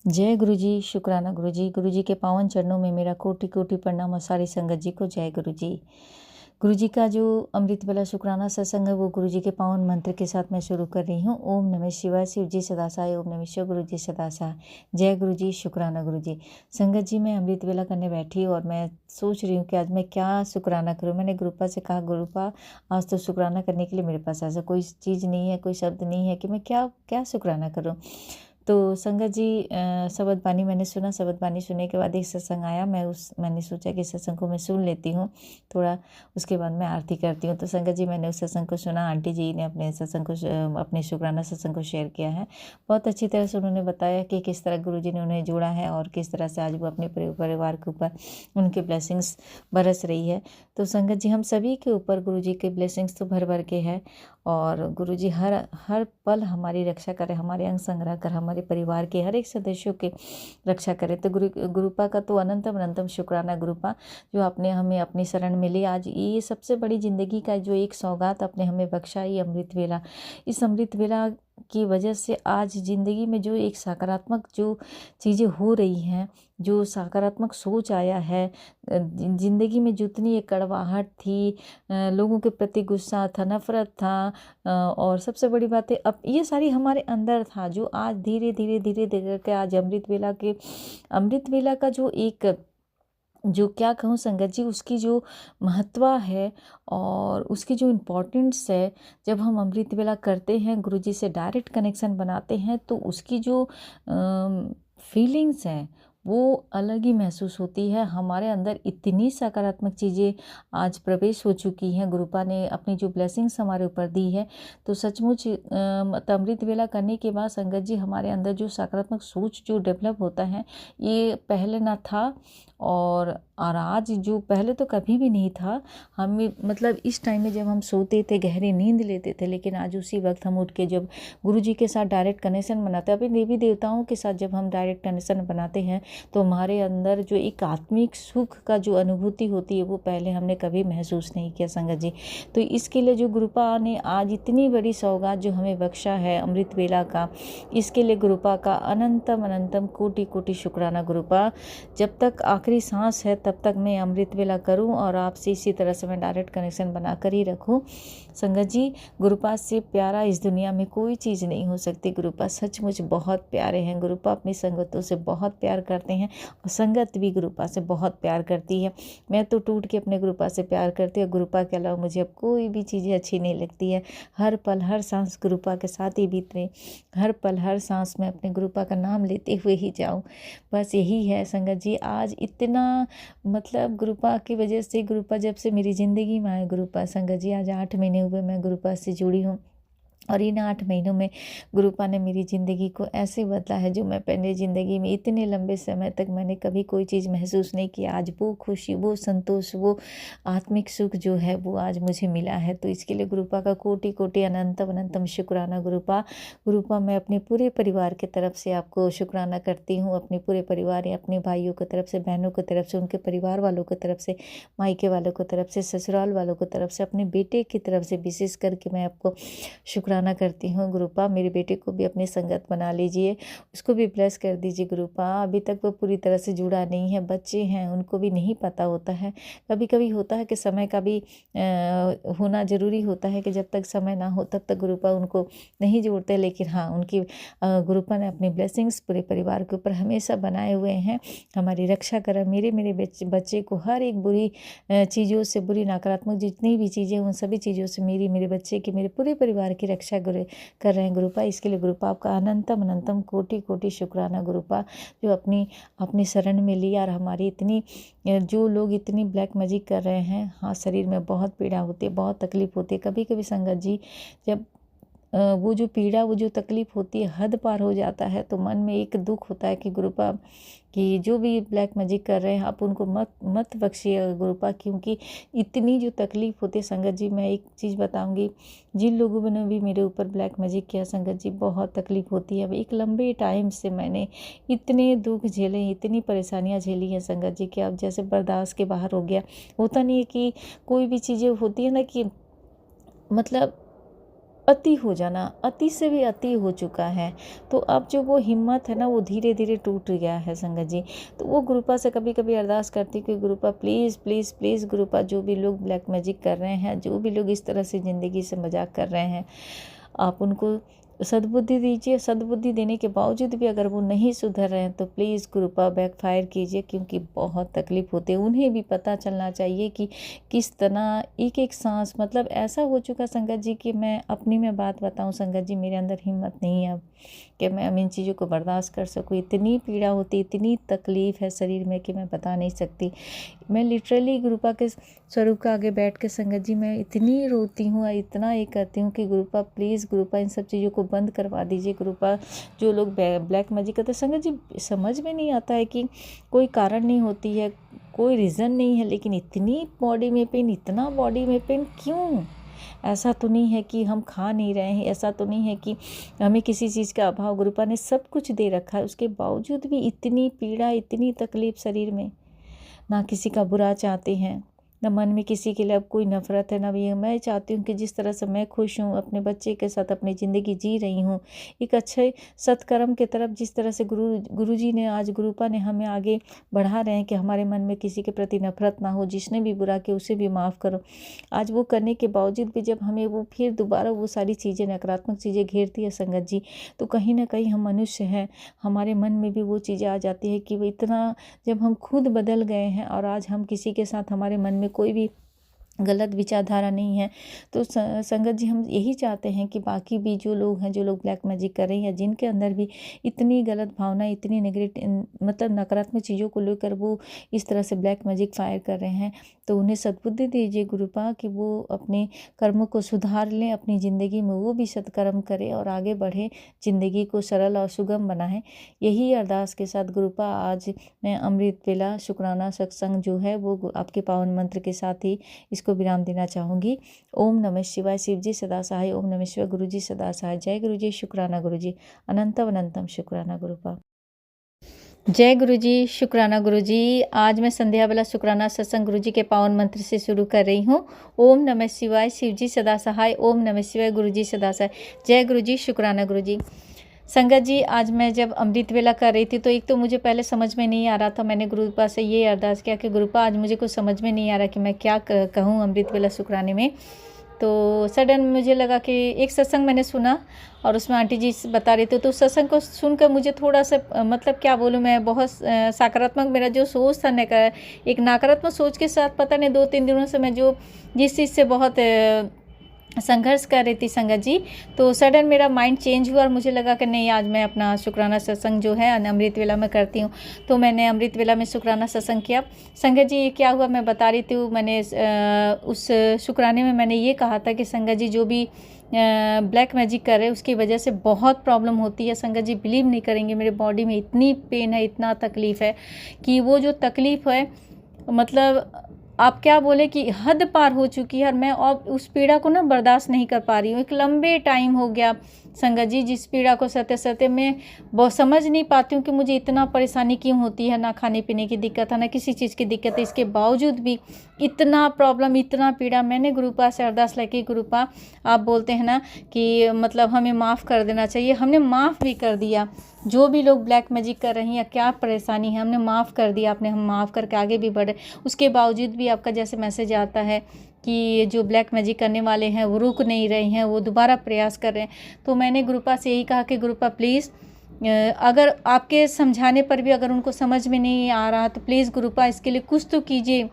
जय गुरु जी, शुक्राना गुरु जी के पावन चरणों में मेरा कोटि कोटि प्रणाम और सारी संगत जी को जय गुरु जी। गुरु जी का जो अमृत बेला शुक्राना सत्संग है वो गुरु जी के पावन मंत्र के साथ मैं शुरू कर रही हूँ। ओम नमः शिवाय, शिव जी सदा सहाय, ओम नमः शिव गुरु जी सदा सहाय। जय गुरु जी, शुक्राना गुरु जी। संगत जी, मैं अमृत बेला करने बैठी और मैं सोच रही हूँ कि आज मैं क्या शुक्राना करूँ। मैंने गुरुपा से कहा, गुरुपा आज तो शुक्राना करने के लिए मेरे पास ऐसा कोई चीज़ नहीं है, कोई शब्द नहीं है कि मैं क्या क्या शुक्राना करूँ। तो संगत जी, शबद बानी मैंने सुना। शबद बानी सुनने के बाद एक सत्संग आया, मैंने सोचा कि सत्संग को मैं सुन लेती हूँ थोड़ा, उसके बाद मैं आरती करती हूँ। तो संगत जी, मैंने उस सत्संग को सुना। आंटी जी ने अपने सत्संग को, अपने शुक्राना सत्संग को शेयर किया है। बहुत अच्छी तरह से उन्होंने बताया कि किस तरह गुरु जी ने उन्हें जोड़ा है और किस तरह से आज वो अपने परिवार के ऊपर उनकी ब्लेसिंग्स बरस रही है। तो संगत जी, हम सभी के ऊपर गुरु जी के ब्लेसिंग्स तो भर भर के है और गुरु जी हर पल हमारी रक्षा करें, हमारे अंग संग्रह कर हमारे परिवार के हर एक सदस्यों के रक्षा करें। तो गुरुपा का तो अनंतम अनंतम शुक्राना गुरुपा, जो आपने हमें अपनी शरण में ली। आज ये सबसे बड़ी ज़िंदगी का जो एक सौगात आपने हमें बख्शा, ये अमृत वेला। इस अमृत वेला की वजह से आज ज़िंदगी में जो एक सकारात्मक जो चीज़ें हो रही हैं, जो सकारात्मक सोच आया है, ज़िंदगी में जितनी एक कड़वाहट थी, लोगों के प्रति गुस्सा था, नफ़रत था, और सबसे बड़ी बात है अब ये सारी हमारे अंदर था, जो आज धीरे धीरे धीरे धीरे करके आज अमृत वेला का जो एक, जो क्या कहूँ संगत जी, उसकी जो महत्व है और उसकी जो इम्पोर्टेंस है, जब हम अमृत वेला करते हैं, गुरु जी से डायरेक्ट कनेक्शन बनाते हैं, तो उसकी जो फीलिंग्स हैं वो अलग ही महसूस होती है। हमारे अंदर इतनी सकारात्मक चीज़ें आज प्रवेश हो चुकी हैं, गुरुपा ने अपनी जो ब्लेसिंग्स हमारे ऊपर दी है। तो सचमुच अमृत वेला करने के बाद संगत जी, हमारे अंदर जो सकारात्मक सोच जो डेवलप होता है, ये पहले ना था और आज जो पहले तो कभी भी नहीं था। हमें मतलब इस टाइम में जब हम सोते थे, गहरी नींद लेते थे, लेकिन आज उसी वक्त हम उठ के जब गुरु जी के साथ डायरेक्ट कनेक्शन बनाते हैं, अभी देवी देवताओं के साथ जब हम डायरेक्ट कनेक्शन बनाते हैं, तो हमारे अंदर जो एक आत्मिक सुख का जो अनुभूति होती है, वो पहले हमने कभी महसूस नहीं किया संगत जी। तो इसके लिए जो गुरुपा ने आज इतनी बड़ी सौगात जो हमें बख्शा है अमृत वेला का, इसके लिए गुरुपा का अनंतम अनंतम कोटि कोटि शुक्राना गुरुपा। जब तक आखिरी सांस है तब तक मैं अमृत वेला करूं और आपसे इसी तरह से मैं डायरेक्ट कनेक्शन बनाकर ही रखूं। संगत जी, गुरुपा से प्यारा इस दुनिया में कोई चीज़ नहीं हो सकती। गुरुपा सचमुच बहुत प्यारे हैं। गुरुपा अपनी संगतों से बहुत प्यार करते हैं और संगत भी गुरुपा से बहुत प्यार करती है। मैं तो टूट के अपने गुरुपा से प्यार करती हूँ। गुरुपा के अलावा मुझे अब कोई भी चीज़ें अच्छी नहीं लगती है। हर पल हर सांस गुरुपा के साथ ही बीत रही, हर पल हर सांस में अपने गुरुपा का नाम लेते हुए ही जाऊँ, बस यही है संगत जी। आज इतना मतलब गुरुपा की वजह से, गुरुपा जब से मेरी ज़िंदगी में आए गुरुपा संगत जी, आज 8 महीने हुए मैं गुरुपा से जुड़ी हूँ और इन 8 महीनों में गुरुपा ने मेरी ज़िंदगी को ऐसे बदला है, जो मैं पहले ज़िंदगी में इतने लंबे समय तक मैंने कभी कोई चीज़ महसूस नहीं की। आज वो खुशी, वो संतोष, वो आत्मिक सुख जो है वो आज मुझे मिला है। तो इसके लिए गुरुपा का कोटि कोटि अनंतम अनंतम शुक्राना गुरुपा। गुरुपा, मैं अपने पूरे परिवार की तरफ से आपको शुक्राना करती हूँ। अपने पूरे परिवार या अपने भाइयों की तरफ से, बहनों की तरफ से, उनके परिवार वालों की तरफ से, मायके वालों की तरफ से, ससुराल वालों की तरफ से, अपने बेटे की तरफ से विशेष करके मैं आपको शुक्राना करती हूँ। गुरुपा, मेरे बेटे को भी अपनी संगत बना लीजिए, उसको भी ब्लेस कर दीजिए गुरुपा। अभी तक वो पूरी तरह से जुड़ा नहीं है, बच्चे हैं, उनको भी नहीं पता होता है। कभी कभी होता है कि समय का भी होना ज़रूरी होता है, कि जब तक समय ना हो तब तक गुरुपा उनको नहीं जोड़ते। लेकिन हाँ, उनकी गुरुपा ने अपनी ब्लेसिंग्स पूरे परिवार के ऊपर हमेशा बनाए हुए हैं। हमारी रक्षा कर मेरे बच्चे को हर एक बुरी चीज़ों से, बुरी नकारात्मक जितनी भी चीज़ें, उन सभी चीज़ों से मेरे बच्चे की, मेरे पूरे परिवार की रक्षा कर रहे हैं गुरुपा। इसके लिए गुरुपा आपका अनंतम अनंतम कोटि कोटि शुक्राना गुरुपा, जो अपनी शरण में लिया और हमारी इतनी, जो लोग इतनी ब्लैक मैजिक कर रहे हैं, हाँ, शरीर में बहुत पीड़ा होती है, बहुत तकलीफ होती है। कभी कभी संगत जी, जब वो जो पीड़ा, वो जो तकलीफ होती है, हद पार हो जाता है, तो मन में एक दुख होता है कि गुरुपा, कि जो भी ब्लैक मैजिक कर रहे हैं आप उनको मत बख्शिए गुरुपा, क्योंकि इतनी जो तकलीफ होती है संगत जी। मैं एक चीज़ बताऊंगी, जिन लोगों ने भी मेरे ऊपर ब्लैक मैजिक किया संगत जी, बहुत तकलीफ होती है। अब एक लंबे टाइम से मैंने इतने दुख झेले, इतनी परेशानियां झेली हैं संगत जी, कि अब जैसे बर्दाश्त के बाहर हो गया। होता नहीं है कि कोई भी चीज़ें होती है ना, कि मतलब अति हो जाना, अति से भी अति हो चुका है। तो अब जो वो हिम्मत है ना, वो धीरे धीरे टूट गया है संगत जी। तो वो गुरुपा से कभी कभी अरदास करती कि गुरुपा प्लीज़ प्लीज़ प्लीज़ गुरुपा, जो भी लोग ब्लैक मैजिक कर रहे हैं, जो भी लोग इस तरह से ज़िंदगी से मजाक कर रहे हैं, आप उनको सद्बुद्धि दीजिए। सद्बुद्धि देने के बावजूद भी अगर वो नहीं सुधर रहे हैं तो प्लीज़ कृपा बैकफायर कीजिए, क्योंकि बहुत तकलीफ़ होती है। उन्हें भी पता चलना चाहिए कि किस तरह एक एक सांस, मतलब ऐसा हो चुका संगत जी कि मैं अपनी में बात बताऊं संगत जी, मेरे अंदर हिम्मत नहीं है अब कि मैं इन चीज़ों को बर्दाश्त कर सकूं। इतनी पीड़ा होती, इतनी तकलीफ़ है शरीर में कि मैं बता नहीं सकती। मैं लिटरली गुरुपा के स्वरूप का आगे बैठ के संगत जी मैं इतनी रोती हूँ, इतना ये करती हूँ कि गुरुपा प्लीज़, गुरुपा इन सब चीज़ों को बंद करवा दीजिए। गुरुपा जो लोग ब्लैक मैजिक करते हैं संगत जी, समझ में नहीं आता है कि कोई कारण नहीं होती है, कोई रीज़न नहीं है, लेकिन इतनी बॉडी में पेन, इतना बॉडी में पेन क्यों? ऐसा तो नहीं है कि हम खा नहीं रहे हैं, ऐसा तो नहीं है कि हमें किसी चीज़ का अभाव, गुरुपा ने सब कुछ दे रखा है, उसके बावजूद भी इतनी पीड़ा, इतनी तकलीफ़ शरीर में। ना किसी का बुरा चाहते हैं, ना मन में किसी के लिए अब कोई नफ़रत है, ना भी। मैं चाहती हूँ कि जिस तरह से मैं खुश हूँ, अपने बच्चे के साथ अपनी ज़िंदगी जी रही हूँ, एक अच्छे सत्कर्म की तरफ, जिस तरह से गुरुजी ने, आज गुरुपा ने हमें आगे बढ़ा रहे हैं कि हमारे मन में किसी के प्रति नफ़रत ना हो, जिसने भी बुरा किया उसे भी माफ़ करो। आज वो करने के बावजूद भी जब हमें वो फिर दोबारा वो सारी चीज़ें, नकारात्मक चीज़ें घेरती है संगत जी, तो कहीं ना कहीं हम मनुष्य हैं, हमारे मन में भी वो चीज़ें आ जाती है कि वो इतना, जब हम खुद बदल गए हैं और आज हम किसी के साथ, हमारे मन में कोई भी गलत विचारधारा नहीं है, तो संगत जी हम यही चाहते हैं कि बाकी भी जो लोग हैं, जो लोग ब्लैक मैजिक कर रहे हैं, जिनके अंदर भी इतनी गलत भावना, इतनी नेगेटिव, मतलब नकारात्मक चीज़ों को लेकर वो इस तरह से ब्लैक मैजिक फायर कर रहे हैं, तो उन्हें सद्बुद्धि दीजिए गुरुपा कि वो अपने कर्मों को सुधार लें, अपनी ज़िंदगी में वो भी सत्कर्म करें और आगे बढ़े, ज़िंदगी को सरल और सुगम बनाएं। यही अरदास के साथ गुरुपा आज मैं अमृत वेला शुक्राना सत्संग जो है वो आपके पावन मंत्र के साथ ही इसको विराम देना चाहूँगी। ओम नमः शिवाय। शिव जी सदा सहाय। ओम नमः शिवाय। गुरु जी सदा सहाय। जय गुरु जी। शुक्राना गुरु जी। अनंतम अनंतम शुक्राना गुरुपा। जय गुरु जी। शुक्राना गुरु जी। आज मैं संध्या वाला शुक्राना सत्संग गुरु जी के पावन मंत्र से शुरू कर रही हूँ। ओम नमः शिवाय। शिव जी सदा सहाय। ओम नमः शिवाय। गुरु जी सदा सहाय। जय गुरु जी। शुक्राना गुरु जी। संगत जी, आज मैं जब अमृत वेला कर रही थी तो एक तो मुझे पहले समझ में नहीं आ रहा था। मैंने गुरुपा से ये अरदास किया कि गुरुपा आज मुझे कुछ समझ में नहीं आ रहा कि मैं क्या कहूँ अमृत वेला शुक्राने में। तो सडन मुझे लगा कि एक सत्संग मैंने सुना और उसमें आंटी जी बता रहे थे, तो सत्संग को सुनकर मुझे थोड़ा सा मतलब क्या बोलूँ मैं, बहुत सकारात्मक मेरा जो सोच था, एक नकारात्मक सोच के साथ पता नहीं 2-3 दिनों से मैं जिस चीज़ से बहुत संघर्ष कर रही थी संगत जी, तो सडन मेरा माइंड चेंज हुआ और मुझे लगा कि नहीं, आज मैं अपना शुक्राना सत्संग जो है अमृत वेला में करती हूँ। तो मैंने अमृत वेला में शुक्राना सत्संग किया। संगत जी ये क्या हुआ मैं बता रही थी, मैंने उस शुक्राने में मैंने ये कहा था कि संगत जी जो भी ब्लैक मैजिक कर रहे हैं उसकी वजह से बहुत प्रॉब्लम होती है। संगत जी बिलीव नहीं करेंगे, मेरे बॉडी में इतनी पेन है, इतना तकलीफ़ है कि वो जो तकलीफ़ है, मतलब आप क्या बोले कि हद पार हो चुकी है और मैं अब उस पीड़ा को ना बर्दाश्त नहीं कर पा रही हूँ। एक लंबे टाइम हो गया संगत जी, जिस पीड़ा को सहते सहते मैं बहुत समझ नहीं पाती हूँ कि मुझे इतना परेशानी क्यों होती है। ना खाने पीने की दिक्कत है, ना किसी चीज़ की दिक्कत है, इसके बावजूद भी इतना प्रॉब्लम, इतना पीड़ा। मैंने गुरुपा से अरदास लगी, गुरुपा आप बोलते हैं ना कि मतलब हमें माफ़ कर देना चाहिए। हमने माफ़ भी कर दिया, जो भी लोग ब्लैक मैजिक कर रही हैं, क्या परेशानी है, हमने माफ़ कर दिया। आपने हम माफ़ करके आगे भी बढ़े। उसके बावजूद भी आपका जैसे मैसेज आता है कि जो ब्लैक मैजिक करने वाले हैं वो रुक नहीं रहे हैं, वो दोबारा प्रयास कर रहे हैं। तो मैंने गुरुपा से यही कहा कि गुरुपा प्लीज़, अगर आपके समझाने पर भी अगर उनको समझ में नहीं आ रहा तो प्लीज़ गुरुपा इसके लिए कुछ तो कीजिए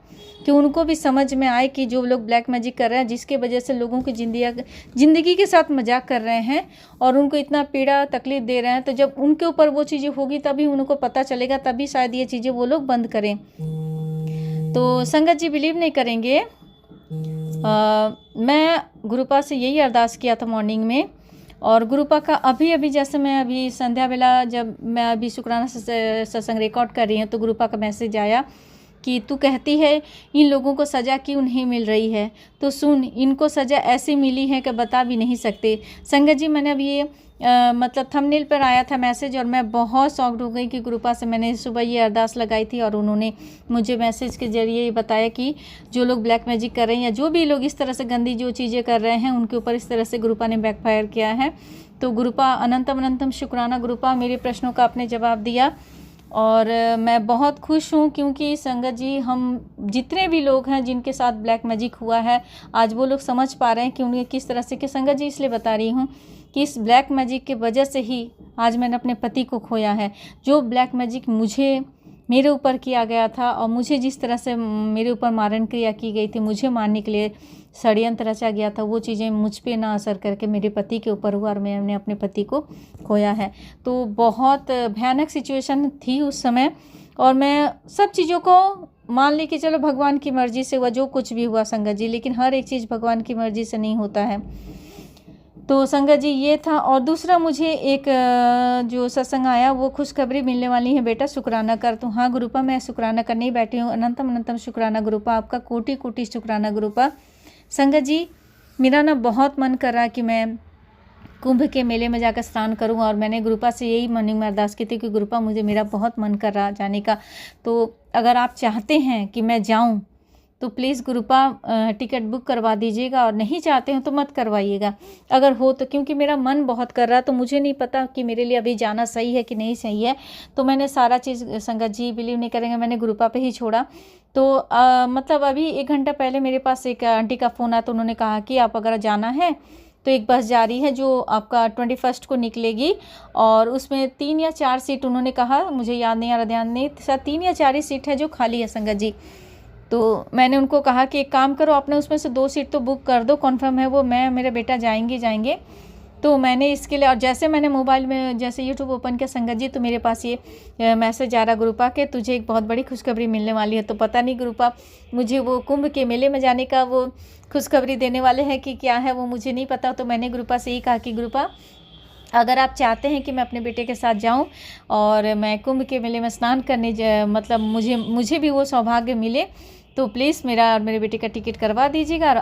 कि उनको भी समझ में आए कि जो लोग ब्लैक मैजिक कर रहे हैं, जिसके वजह से लोगों की ज़िंदगी के साथ मजाक कर रहे हैं और उनको इतना पीड़ा तकलीफ़ दे रहे हैं, तो जब उनके ऊपर वो चीज़ें होगी तभी उनको पता चलेगा, तभी शायद ये चीज़ें वो लोग बंद करें। तो संगत जी बिलीव नहीं करेंगे, मैं गुरुपा से यही अरदास किया था मॉर्निंग में, और गुरुपा का अभी जैसे मैं अभी संध्या वेला जब मैं अभी शुक्राना सत्संग रिकॉर्ड कर रही हूँ तो गुरुपा का मैसेज आया कि तू कहती है इन लोगों को सज़ा क्यों नहीं मिल रही है, तो सुन, इनको सज़ा ऐसी मिली है कि बता भी नहीं सकते। संगत जी मैंने अब ये मतलब थंबनेल पर आया था मैसेज और मैं बहुत शॉक्ड हो गई कि गुरुपा से मैंने सुबह ये अरदास लगाई थी और उन्होंने मुझे मैसेज के ज़रिए ये बताया कि जो लोग ब्लैक मैजिक कर रहे हैं या जो भी लोग इस तरह से गंदी जो चीज़ें कर रहे हैं उनके ऊपर इस तरह से गुरुपा ने बैकफायर किया है। तो गुरुपा अनंतम अनंतम शुक्राना गुरुपा, मेरे प्रश्नों का आपने जवाब दिया और मैं बहुत खुश हूँ क्योंकि संगत जी हम जितने भी लोग हैं जिनके साथ ब्लैक मैजिक हुआ है आज वो लोग समझ पा रहे हैं कि उन्हें किस तरह से, कि संगत जी इसलिए बता रही हूँ कि इस ब्लैक मैजिक के वजह से ही आज मैंने अपने पति को खोया है। जो ब्लैक मैजिक मेरे ऊपर किया गया था और मुझे जिस तरह से मेरे ऊपर मारण क्रिया की गई थी, मुझे मारने के लिए षड्यंत्र रचा गया था, वो चीज़ें मुझ पे ना असर करके मेरे पति के ऊपर हुआ और मैंने अपने पति को खोया है। तो बहुत भयानक सिचुएशन थी उस समय और मैं सब चीज़ों को मान ली कि चलो भगवान की मर्ज़ी से हुआ जो कुछ भी हुआ संगत जी, लेकिन हर एक चीज़ भगवान की मर्ज़ी से नहीं होता है। तो संगत जी ये था। और दूसरा मुझे एक जो सत्संग आया वो खुशखबरी मिलने वाली है, बेटा शुक्राना कर। तो हाँ गुरुपा, मैं शुक्राना करने ही बैठी हूँ। अनंतम अनंतम शुक्राना गुरुपा, आपका कोटि कोटि शुक्राना गुरुपा। संगत जी मेरा ना बहुत मन कर रहा है कि मैं कुंभ के मेले में जाकर स्नान करूं और मैंने गुरुपा से यही मन में अरदास की थी कि गुरुपा मुझे मेरा बहुत मन कर रहा जाने का। तो अगर आप चाहते हैं कि मैं जाऊं तो प्लीज़ गुरुपा टिकट बुक करवा दीजिएगा और नहीं चाहते हैं तो मत करवाइएगा अगर हो तो, क्योंकि मेरा मन बहुत कर रहा है। तो मुझे नहीं पता कि मेरे लिए अभी जाना सही है कि नहीं सही है। तो मैंने सारा चीज़ संगत जी बिलीव नहीं करेंगे, मैंने गुरुपा पे ही छोड़ा। तो मतलब अभी 1 घंटा पहले मेरे पास एक आंटी का फ़ोन आया तो उन्होंने कहा कि आप अगर जाना है तो एक बस जा रही है जो आपका 21 को निकलेगी और उसमें 3 या 4 सीट उन्होंने कहा, मुझे याद नहीं आ रहा, ध्यान नहीं, शायद 3 या 4 ही सीट है जो खाली है संगत जी। तो मैंने उनको कहा कि एक काम करो, आपने उसमें से 2 सीट तो बुक कर दो, कन्फर्म है वो, मैं मेरा बेटा जाएंगे। तो मैंने इसके लिए, और जैसे मैंने मोबाइल में जैसे यूट्यूब ओपन किया संगत जी तो मेरे पास ये मैसेज आ रहा गुरुपा के तुझे एक बहुत बड़ी खुशखबरी मिलने वाली है। तो पता नहीं गुरुपा मुझे वो कुंभ के मेले में जाने का वो खुशखबरी देने वाले हैं कि क्या है वो मुझे नहीं पता। तो मैंने गुरुपा से यही कहा कि गुरुपा अगर आप चाहते हैं कि मैं अपने बेटे के साथ जाऊं और मैं कुंभ के मेले में स्नान करने मतलब मुझे भी वो सौभाग्य मिले तो प्लीज़ मेरा और मेरे बेटे का टिकट करवा दीजिएगा और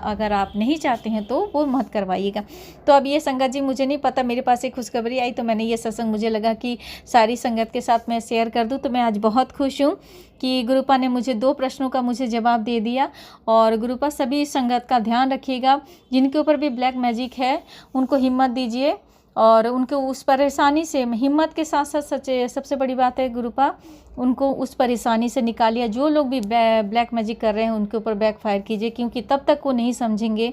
अगर आप नहीं चाहते हैं तो वो मत करवाइएगा। तो अब ये संगत जी मुझे नहीं पता, मेरे पास एक खुशखबरी आई तो मैंने ये सत्संग मुझे लगा कि सारी संगत के साथ मैं शेयर कर दूं। तो मैं आज बहुत खुश हूँ कि गुरुपा ने मुझे 2 प्रश्नों का मुझे जवाब दे दिया। और गुरुपा सभी संगत का ध्यान रखिएगा, जिनके ऊपर भी ब्लैक मैजिक है उनको हिम्मत दीजिए और उनको उस परेशानी से हिम्मत के साथ साथ सबसे बड़ी बात है गुरुपा उनको उस परेशानी से निकालिए। जो लोग भी ब्लैक मैजिक कर रहे हैं उनके ऊपर बैकफायर कीजिए, क्योंकि तब तक वो नहीं समझेंगे,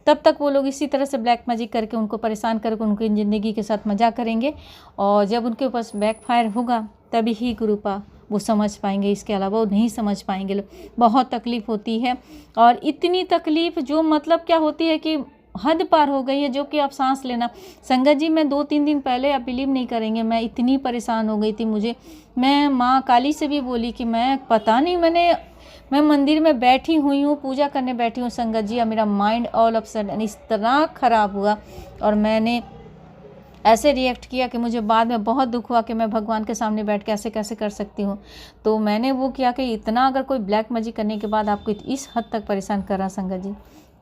तब तक वो लोग इसी तरह से ब्लैक मैजिक करके उनको परेशान करके उनकी ज़िंदगी के साथ मजाक करेंगे और जब उनके ऊपर बैकफायर होगा तभी ही गुरुपा वो समझ पाएंगे, इसके अलावा वो नहीं समझ पाएंगे। बहुत तकलीफ़ होती है और इतनी तकलीफ़ जो मतलब क्या होती है कि हद पार हो गई है, जो कि आप सांस लेना। संगत जी मैं 2-3 दिन पहले आप बिलीव नहीं करेंगे, मैं इतनी परेशान हो गई थी। मैं माँ काली से भी बोली कि मैं पता नहीं मैं मंदिर में बैठी हुई हूँ, पूजा करने बैठी हूँ संगत जी, और मेरा माइंड ऑल ऑफ सडन इस तरह ख़राब हुआ और मैंने ऐसे रिएक्ट किया कि मुझे बाद में बहुत दुख हुआ कि मैं भगवान के सामने बैठ के ऐसे कैसे कर सकती हूँ। तो मैंने वो किया कि इतना अगर कोई ब्लैक मैजिक करने के बाद आपको इस हद तक परेशान कर रहा संगत जी,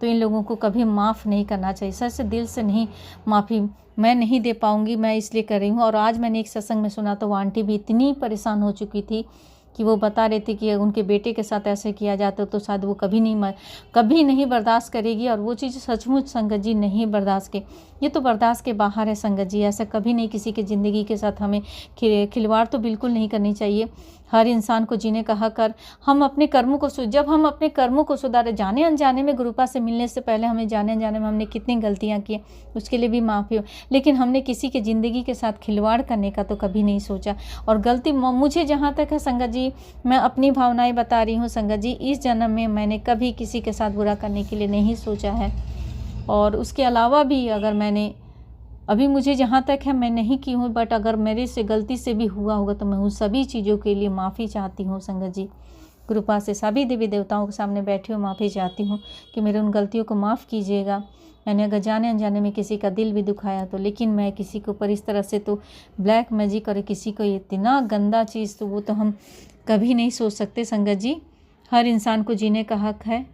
तो इन लोगों को कभी माफ़ नहीं करना चाहिए। सच से दिल से नहीं, माफ़ी मैं नहीं दे पाऊँगी, मैं इसलिए कर रही हूँ। और आज मैंने एक सत्संग में सुना तो वो आंटी भी इतनी परेशान हो चुकी थी कि वो बता रही थी कि उनके बेटे के साथ ऐसे किया जाता तो शायद वो कभी नहीं बर्दाश्त करेगी। और वो चीज़ सचमुच संगत जी नहीं बर्दाश्त के, ये तो बर्दाश्त के बाहर है संगत जी। ऐसा कभी नहीं, किसी की ज़िंदगी के साथ हमें खिलवाड़ तो बिल्कुल नहीं करनी चाहिए। हर इंसान को जीने का हक कर, हम अपने कर्मों को जब हम अपने कर्मों को सुधारे, जाने अनजाने में गुरुपा से मिलने से पहले हमें जाने अनजाने में हमने कितनी गलतियाँ की, उसके लिए भी माफ़ी हो, लेकिन हमने किसी की ज़िंदगी के साथ खिलवाड़ करने का तो कभी नहीं सोचा। और गलती मुझे जहाँ तक है संगत जी, मैं अपनी भावनाएं बता रही हूँ संगत जी, इस जन्म में मैंने कभी किसी के साथ बुरा करने के लिए नहीं सोचा है। और उसके अलावा भी अगर मैंने अभी मुझे जहाँ तक है मैं नहीं की हूँ, बट अगर मेरे से गलती से भी हुआ होगा तो मैं उन सभी चीज़ों के लिए माफ़ी चाहती हूँ संगत जी। कृपा से सभी देवी देवताओं के सामने बैठी हूँ, माफ़ी चाहती हूँ कि मेरे उन गलतियों को माफ़ कीजिएगा। मैंने अगर जाने अनजाने में किसी का दिल भी दुखाया तो, लेकिन मैं किसी के ऊपर इस तरह से तो ब्लैक मैजिक और किसी को इतना गंदा चीज़, तो वो तो हम कभी नहीं सोच सकते संगत जी। हर इंसान को जीने का हक है,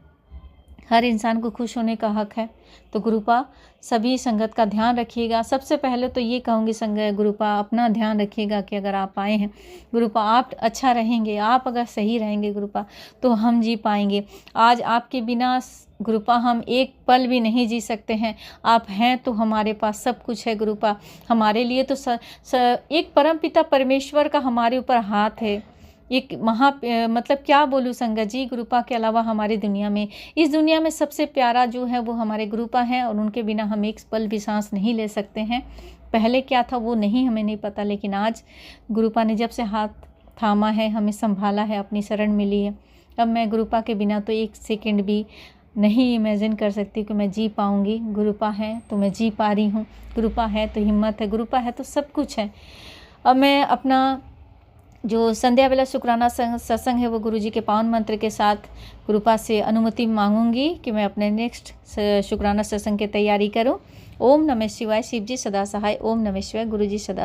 हर इंसान को खुश होने का हक है। तो गुरुपा सभी संगत का ध्यान रखिएगा। सबसे पहले तो ये कहूँगी गुरुपा अपना ध्यान रखिएगा कि अगर आप आए हैं गुरुपा, आप अच्छा रहेंगे, आप अगर सही रहेंगे गुरुपा, तो हम जी पाएंगे। आज आपके बिना गुरुपा हम एक पल भी नहीं जी सकते हैं। आप हैं तो हमारे पास सब कुछ है गुरुपा। हमारे लिए तो एक परमपिता परमेश्वर का हमारे ऊपर हाथ है। एक मतलब क्या बोलूँ संगत जी, गुरुपा के अलावा हमारी दुनिया में, इस दुनिया में सबसे प्यारा जो है वो हमारे गुरुपा हैं, और उनके बिना हम एक पल भी सांस नहीं ले सकते हैं। पहले क्या था वो हमें नहीं पता, लेकिन आज गुरुपा ने जब से हाथ थामा है, हमें संभाला है, अपनी शरण मिली है, अब मैं गुरुपा के बिना तो एक सेकंड भी नहीं इमेजिन कर सकती कि मैं जी पाऊँगी। गुरुपा है तो मैं जी पा रही हूँ, गुरुपा है तो हिम्मत है, गुरुपा है तो सब कुछ है। अब मैं अपना जो संध्या बेला शुक्राना सत्संग है वो गुरुजी के पावन मंत्र के साथ गुरुपा से अनुमति मांगूंगी कि मैं अपने नेक्स्ट शुक्राना सत्संग की तैयारी करूं। ओम नमः शिवाय। शिव जी सदा सहाय। ओम नमः शिवाय। गुरुजी सदा